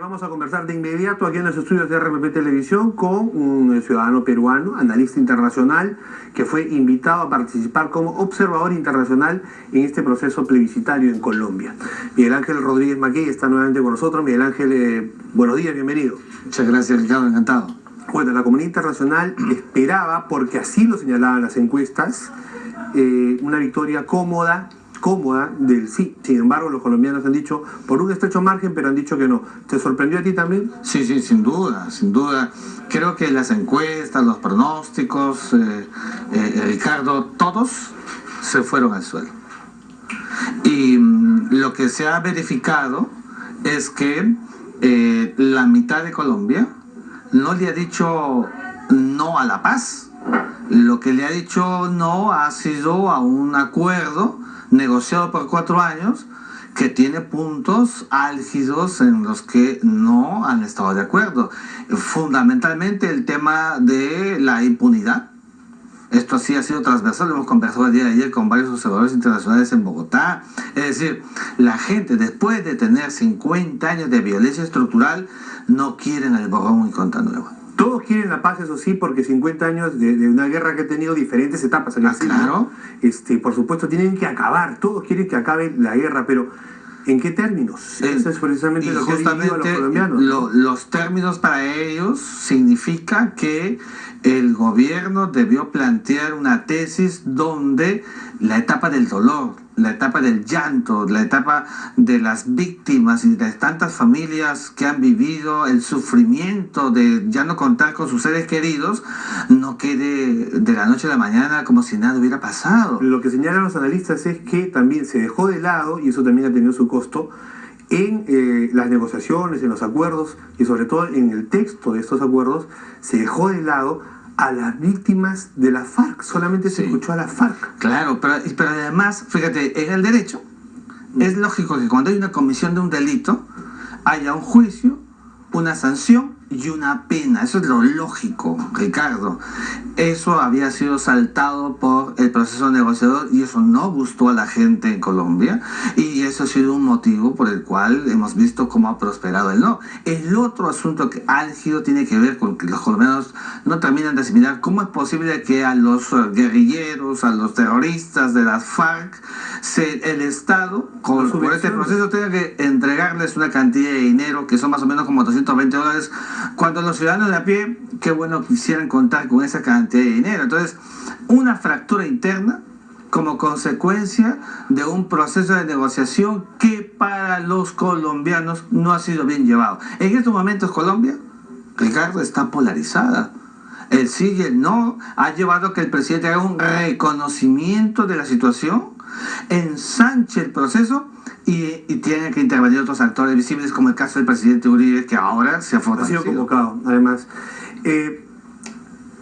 Vamos a conversar de inmediato aquí en los estudios de RPP Televisión con un ciudadano peruano, analista internacional, que fue invitado a participar como observador internacional en este proceso plebiscitario en Colombia. Miguel Ángel Rodríguez Mackey está nuevamente con nosotros. Miguel Ángel, buenos días, bienvenido. Muchas gracias, Ricardo, encantado. Bueno, la comunidad internacional esperaba, porque así lo señalaban las encuestas, una victoria cómoda del sí. Sin embargo, los colombianos han dicho por un estrecho margen, pero han dicho que no. ¿Te sorprendió a ti también? Sí, sin duda, sin duda. Creo que las encuestas, los pronósticos, Ricardo, todos se fueron al suelo. Y lo que se ha verificado es que la mitad de Colombia no le ha dicho no a la paz. Lo que le ha dicho no ha sido a un acuerdo negociado por 4 años que tiene puntos álgidos en los que no han estado de acuerdo. Fundamentalmente el tema de la impunidad. Esto sí ha sido transversal, lo hemos conversado el día de ayer con varios observadores internacionales en Bogotá. Es decir, la gente después de tener 50 años de violencia estructural no quieren el borrón y cuenta nueva. Todos quieren la paz, eso sí, porque 50 años de una guerra que ha tenido diferentes etapas. Claro. Por supuesto, tienen que acabar. Todos quieren que acabe la guerra, pero ¿en qué términos? Eso es precisamente lo que ha dividido a los colombianos. Los términos para ellos significa que el gobierno debió plantear una tesis donde la etapa del dolor, la etapa del llanto, la etapa de las víctimas y de tantas familias que han vivido el sufrimiento de ya no contar con sus seres queridos, no quede de la noche a la mañana como si nada hubiera pasado. Lo que señalan los analistas es que también se dejó de lado, y eso también ha tenido su costo, en las negociaciones, en los acuerdos, y sobre todo en el texto de estos acuerdos, se dejó de lado a las víctimas de la FARC. Solamente se escuchó a la FARC. Claro, pero además, fíjate, en el derecho es lógico que cuando hay una comisión de un delito haya un juicio, una sanción y una pena. Eso es lo lógico, Ricardo. Eso había sido saltado por el proceso negociador y eso no gustó a la gente en Colombia, y eso ha sido un motivo por el cual hemos visto cómo ha prosperado el no. El otro asunto que álgido tiene que ver con que los colombianos no terminan de asimilar cómo es posible que a los guerrilleros, a los terroristas de las FARC, el Estado, por este proceso, tenga que entregarles una cantidad de dinero que son más o menos como $220, cuando los ciudadanos de a pie, qué bueno quisieran contar con esa cantidad de dinero. Entonces, una fractura interna como consecuencia de un proceso de negociación que para los colombianos no ha sido bien llevado. En estos momentos Colombia, Ricardo, está polarizada. El sí y el no ha llevado a que el presidente haga un reconocimiento de la situación, ensanche el proceso y tienen que intervenir otros actores visibles, como el caso del presidente Uribe, que ahora se ha fortalecido. Ha sido convocado, además.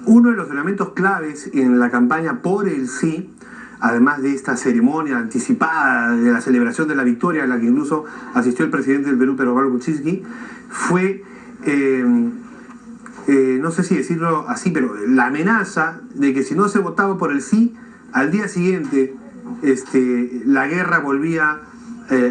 Uno de los elementos claves en la campaña por el sí, además de esta ceremonia anticipada de la celebración de la victoria, a la que incluso asistió el presidente del Perú, Pedro Pablo Kuczynski, fue, no sé si decirlo así, pero la amenaza de que si no se votaba por el sí, al día siguiente la guerra volvía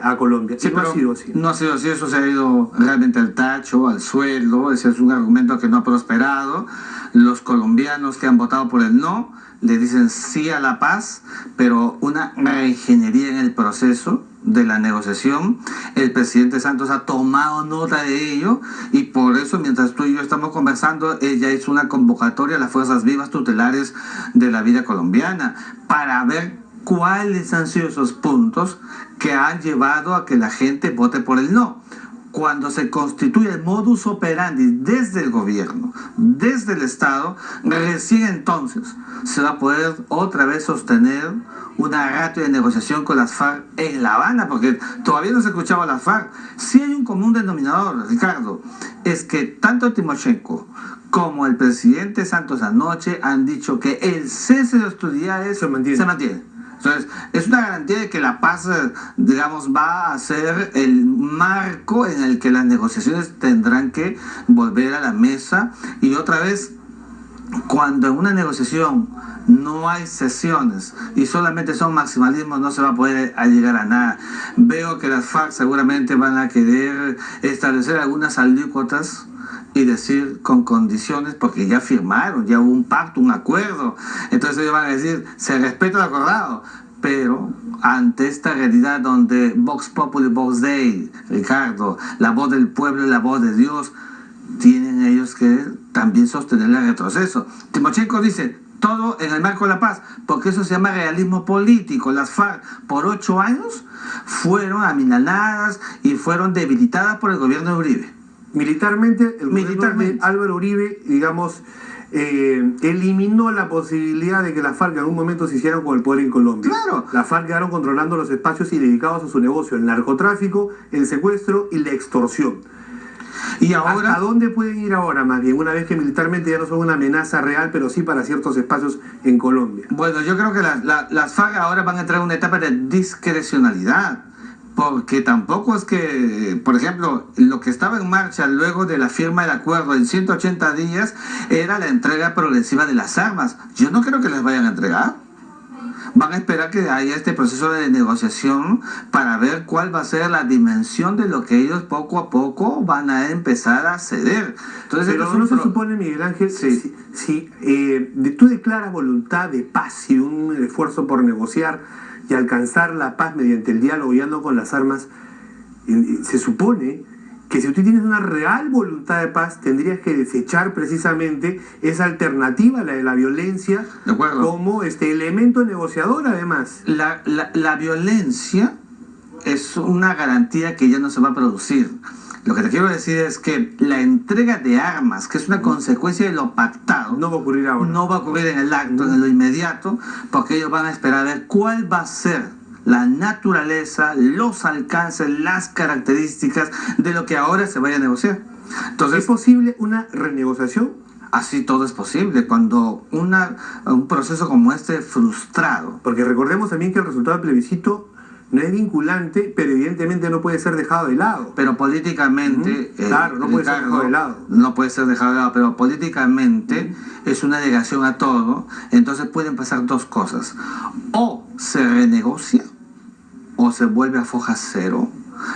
a Colombia. Sí, pero no ha sido así, eso se ha ido realmente al tacho, al suelo. Ese es un argumento que no ha prosperado. Los colombianos que han votado por el no le dicen sí a la paz, pero una reingeniería en el proceso de la negociación. El presidente Santos ha tomado nota de ello, y por eso, mientras tú y yo estamos conversando, ella hizo una convocatoria a las fuerzas vivas tutelares de la vida colombiana para ver cuáles han sido esos puntos que han llevado a que la gente vote por el no. Cuando se constituye el modus operandi desde el gobierno, desde el Estado, recién entonces se va a poder otra vez sostener una ratio de negociación con las FARC en La Habana, porque todavía no se escuchaba a las FARC. Sí hay un común denominador, Ricardo, es que tanto Timochenko como el presidente Santos anoche han dicho que el cese de hostilidades se mantiene. Entonces, es una garantía de que la paz, digamos, va a ser el marco en el que las negociaciones tendrán que volver a la mesa. Y otra vez, cuando en una negociación no hay sesiones y solamente son maximalismos, no se va a poder llegar a nada. Veo que las FARC seguramente van a querer establecer algunas alícuotas y decir con condiciones, porque ya firmaron, ya hubo un pacto, un acuerdo. Entonces ellos van a decir, se respeta lo acordado. Pero ante esta realidad donde Vox Populi, Vox Dei, Ricardo, la voz del pueblo y la voz de Dios, tienen ellos que también sostener el retroceso. Timochenko dice, todo en el marco de la paz, porque eso se llama realismo político. Las FARC por 8 años fueron amilanadas y fueron debilitadas por el gobierno de Uribe. Militarmente, el gobierno de Álvaro Uribe, digamos, eliminó la posibilidad de que las FARC en algún momento se hicieran con el poder en Colombia. Claro. Las FARC quedaron controlando los espacios y dedicados a su negocio, el narcotráfico, el secuestro y la extorsión. Y ahora, ¿hasta dónde pueden ir ahora, más bien, una vez que militarmente ya no son una amenaza real, pero sí para ciertos espacios en Colombia? bueno, yo creo que las FARC ahora van a entrar en una etapa de discrecionalidad. Porque tampoco es que, por ejemplo, lo que estaba en marcha luego de la firma del acuerdo en 180 días era la entrega progresiva de las armas. Yo no creo que les vayan a entregar. Van a esperar que haya este proceso de negociación para ver cuál va a ser la dimensión de lo que ellos poco a poco van a empezar a ceder. Entonces, pero no se supone, Miguel Ángel, si tú declaras voluntad de paz y un esfuerzo por negociar y alcanzar la paz mediante el diálogo y no con las armas, se supone que si tú tienes una real voluntad de paz, tendrías que desechar precisamente esa alternativa, la de la violencia, como elemento negociador, además. La violencia es una garantía que ya no se va a producir. Lo que te quiero decir es que la entrega de armas, que es una consecuencia de lo pactado, no va a ocurrir ahora. No va a ocurrir en el acto, en lo inmediato, porque ellos van a esperar a ver cuál va a ser la naturaleza, los alcances, las características de lo que ahora se vaya a negociar. Entonces, ¿es posible una renegociación? Así todo es posible cuando un proceso como este frustrado. Porque recordemos también que el resultado del plebiscito no es vinculante, pero evidentemente no puede ser dejado de lado. Pero políticamente... claro, no puede ser dejado de lado. No puede ser dejado de lado, pero políticamente es una negación a todo. Entonces pueden pasar dos cosas. O se renegocia, o se vuelve a foja cero,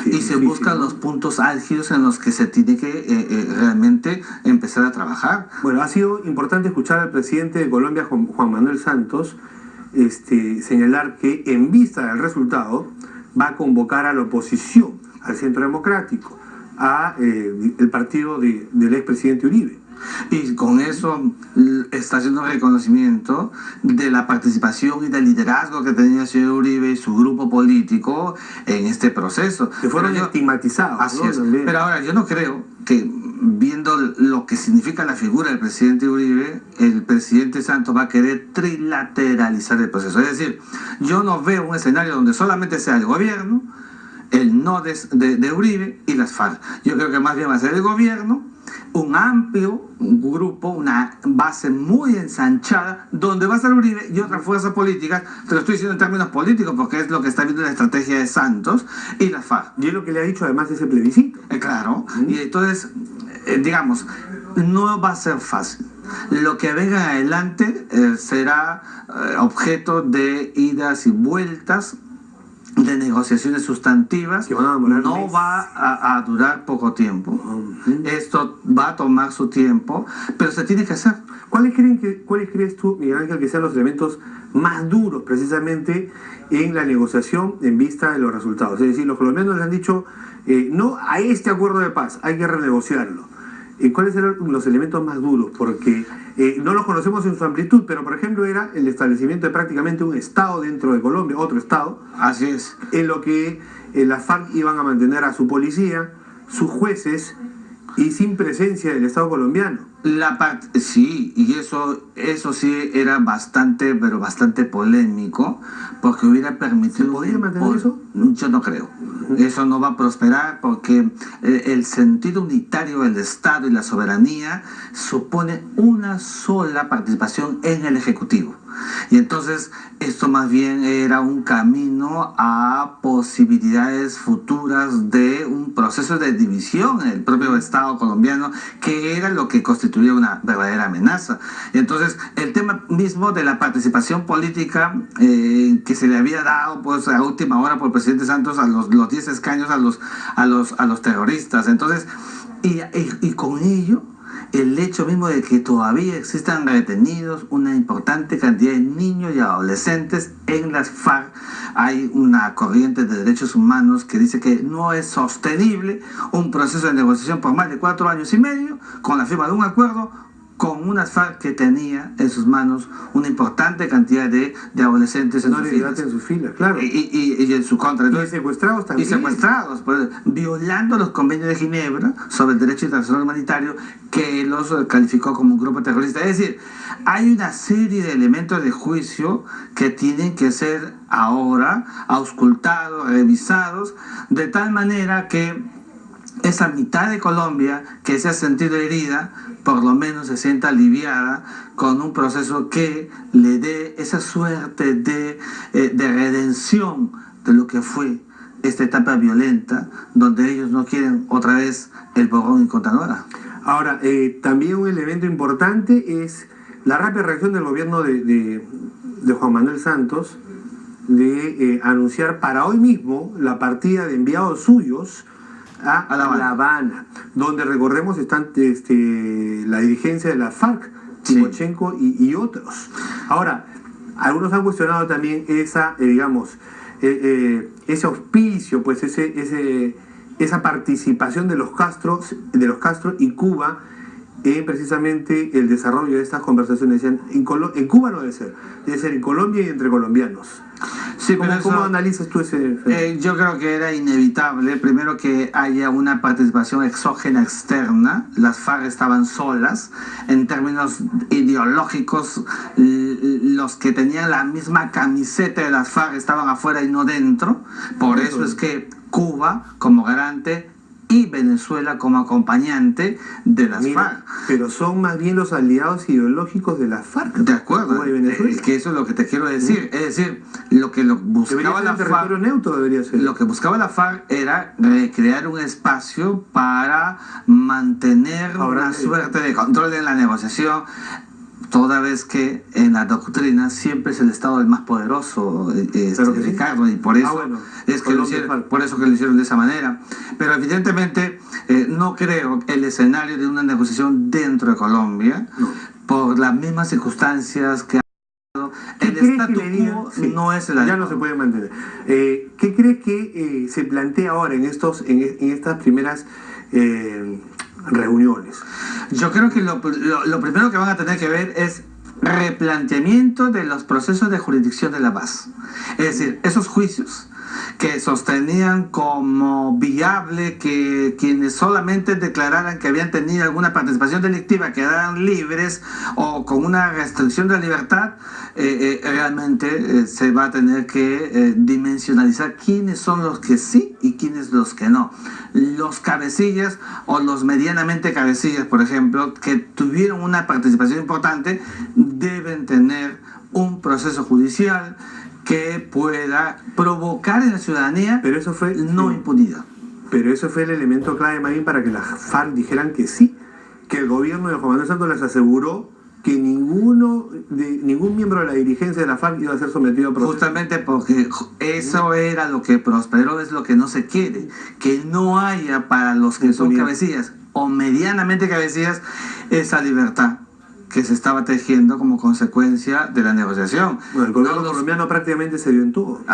y se buscan los puntos álgidos en los que se tiene que realmente empezar a trabajar. Bueno, ha sido importante escuchar al presidente de Colombia, Juan Manuel Santos, señalar que en vista del resultado va a convocar a la oposición, al Centro Democrático, a el partido del expresidente Uribe. Y con eso está haciendo un reconocimiento de la participación y del liderazgo que tenía el señor Uribe y su grupo político en este proceso. Que fueron estigmatizados. Así ¿no? es. También. Pero ahora, yo no creo que, viendo lo que significa la figura del presidente Uribe, el presidente Santos va a querer trilateralizar el proceso. Es decir, yo no veo un escenario donde solamente sea el gobierno, el no de Uribe y las FARC. Yo creo que más bien va a ser el gobierno, un amplio grupo, una base muy ensanchada, donde va a estar Uribe y otras fuerzas políticas, te lo estoy diciendo en términos políticos porque es lo que está viendo la estrategia de Santos y las FARC. Y es lo que le ha dicho además ese plebiscito. Claro, y entonces, digamos, no va a ser fácil. Lo que venga adelante será objeto de idas y vueltas, de negociaciones sustantivas, que van a demorar no meses. Va a durar poco tiempo. Esto va a tomar su tiempo, pero se tiene que hacer. ¿Cuáles crees tú, Miguel Ángel, que sean los elementos más duros precisamente en la negociación en vista de los resultados? Es decir, los colombianos les han dicho no a este acuerdo de paz, hay que renegociarlo. ¿Cuáles eran los elementos más duros? Porque no los conocemos en su amplitud, pero por ejemplo era el establecimiento de prácticamente un Estado dentro de Colombia, otro Estado. Así es. En lo que las FARC iban a mantener a su policía, sus jueces y sin presencia del Estado colombiano. Sí, y eso eso sí era bastante, pero bastante polémico, porque hubiera permitido... ¿Se podría mantener eso? Yo no creo. Eso no va a prosperar porque el sentido unitario del Estado y la soberanía supone una sola participación en el Ejecutivo. Y entonces esto más bien era un camino a posibilidades futuras de un proceso de división en el propio Estado colombiano, que era lo que constituía una verdadera amenaza. Y entonces el tema mismo de la participación política que se le había dado pues a última hora por el presidente Santos a los 10 escaños a los terroristas. Entonces, y con ello el hecho mismo de que todavía existan retenidos una importante cantidad de niños y adolescentes en las FARC. Hay una corriente de derechos humanos que dice que no es sostenible un proceso de negociación por más de 4 años y medio con la firma de un acuerdo con unas FARC que tenía en sus manos una importante cantidad de adolescentes en sus filas, claro. Y en su contra. Entonces, y secuestrados también. Y secuestrados, pues, violando los convenios de Ginebra sobre el derecho internacional humanitario, que los calificó como un grupo terrorista. Es decir, hay una serie de elementos de juicio que tienen que ser ahora auscultados, revisados, de tal manera que esa mitad de Colombia que se ha sentido herida, por lo menos se sienta aliviada con un proceso que le dé esa suerte de redención de lo que fue esta etapa violenta, donde ellos no quieren otra vez el borrón y cuenta nueva. Ahora, también un elemento importante es la rápida reacción del gobierno de Juan Manuel Santos de anunciar para hoy mismo la partida de enviados suyos a La Habana, donde recordemos están la dirigencia de la FARC, Timochenko y otros. Ahora, algunos han cuestionado también esa, ese auspicio, pues esa participación de los Castro y Cuba en precisamente el desarrollo de estas conversaciones. Decían, en Cuba no debe ser en Colombia y entre colombianos. Sí, ¿Cómo analizas tú ese? Yo creo que era inevitable, primero, que haya una participación exógena externa. Las FARC estaban solas. En términos ideológicos, los que tenían la misma camiseta de las FARC estaban afuera y no dentro. Por eso es que Cuba, como garante, y Venezuela como acompañante de las FARC. Pero son más bien los aliados ideológicos de las FARC. De acuerdo, que eso es lo que te quiero decir. Es decir, lo que buscaba la FARC, neutro debería ser. Lo que buscaba la FARC era recrear un espacio para mantener una suerte de control en la negociación, toda vez que en la doctrina siempre es el Estado el más poderoso, Ricardo, y por eso es que por eso que lo hicieron de esa manera. Pero evidentemente no creo el escenario de una negociación dentro de Colombia, por las mismas circunstancias que el statu quo no es el ya no se puede mantener. ¿Qué crees que se plantea ahora en estas primeras reuniones? Yo creo que lo primero que van a tener que ver es replanteamiento de los procesos de jurisdicción de la paz. Es decir, esos juicios que sostenían como viable que quienes solamente declararan que habían tenido alguna participación delictiva quedaran libres o con una restricción de la libertad, realmente se va a tener que dimensionalizar quiénes son los que sí y quiénes los que no. Los cabecillas o los medianamente cabecillas, por ejemplo, que tuvieron una participación importante, deben tener un proceso judicial que pueda provocar en la ciudadanía impunidad. Pero eso fue el elemento clave más bien para que las FARC dijeran que sí, que el gobierno de Juan Manuel Santos les aseguró que ningún miembro de la dirigencia de la FARC iba a ser sometido a proceso. Justamente porque eso era lo que prosperó, es lo que no se quiere, que no haya para los que son cabecillas o medianamente cabecillas esa libertad que se estaba tejiendo como consecuencia de la negociación. Bueno, el gobierno colombiano prácticamente se dio en todo.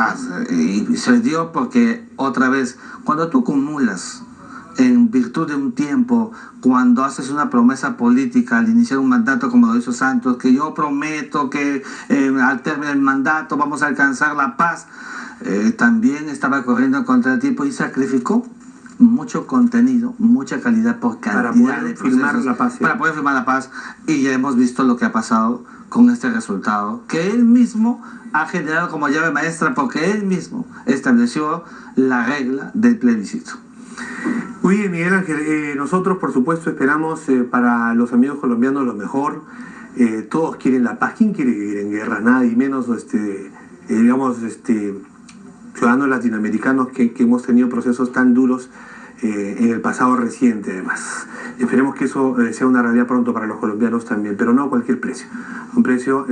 Y se dio porque, otra vez, cuando tú acumulas en virtud de un tiempo, cuando haces una promesa política al iniciar un mandato como lo hizo Santos, que yo prometo que al término del mandato vamos a alcanzar la paz, también estaba corriendo contra el tiempo y sacrificó mucho contenido, mucha calidad por cantidad Para poder de firmar procesos, la paz, sí. para poder firmar la paz, y ya hemos visto lo que ha pasado con este resultado, que él mismo ha generado como llave maestra, porque él mismo estableció la regla del plebiscito. Muy bien, Miguel Ángel. Nosotros, por supuesto, esperamos para los amigos colombianos lo mejor. Todos quieren la paz. ¿Quién quiere vivir en guerra? Nadie, menos ciudadanos latinoamericanos que hemos tenido procesos tan duros en el pasado reciente, además. Esperemos que eso sea una realidad pronto para los colombianos también, pero no a cualquier precio. Un precio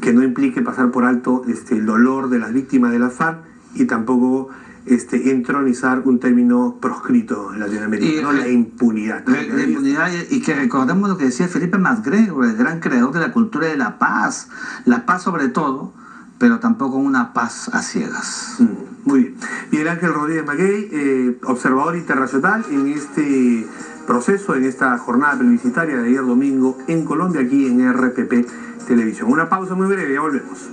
que no implique pasar por alto el dolor de las víctimas de la FARC y tampoco entronizar un término proscrito en Latinoamérica, no la impunidad. La impunidad, y que recordemos lo que decía Felipe MacGregor, el gran creador de la cultura de la paz sobre todo, pero tampoco una paz a ciegas. Muy bien. Miguel Ángel Rodríguez Maguey, observador internacional en este proceso, en esta jornada plebiscitaria de ayer domingo en Colombia, aquí en RPP Televisión. Una pausa muy breve, ya volvemos.